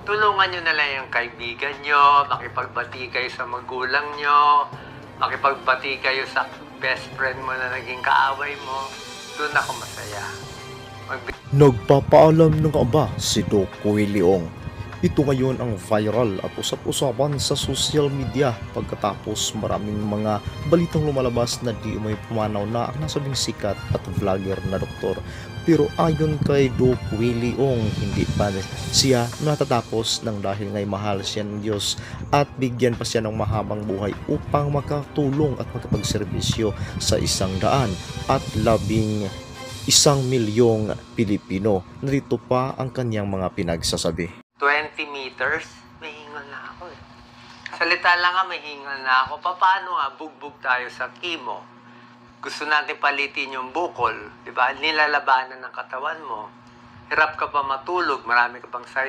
tulungan nyo na lang yung kaibigan nyo, makipagbati kayo sa magulang nyo, makipagbati kayo sa best friend mo na naging kaaway mo. Doon ako masaya. Nagpapaalam ng aba si Doc Willie Leong. Ito ngayon ang viral at usap-usapan sa social media pagkatapos maraming mga balitang lumalabas na di may pumanaw na ang nasabing sikat at vlogger na doktor. Pero ayon kay Doc Willie Leong, hindi pa siya natatapos ng dahil ngay mahal siya ng Diyos at bigyan pa siya ng mahabang buhay upang makatulong at makapagserbisyo sa 100 at 11 milyong Pilipino. Narito pa ang kanyang mga pinagsasabi. 20 meters, may hingal na ako eh. Salita lang nga, may hingal na ako. Paano nga, bugbog tayo sa chemo? Gusto natin palitin yung bukol, di ba? Nilalabanan ng katawan mo. Hirap ka pa matulog, marami ka pang side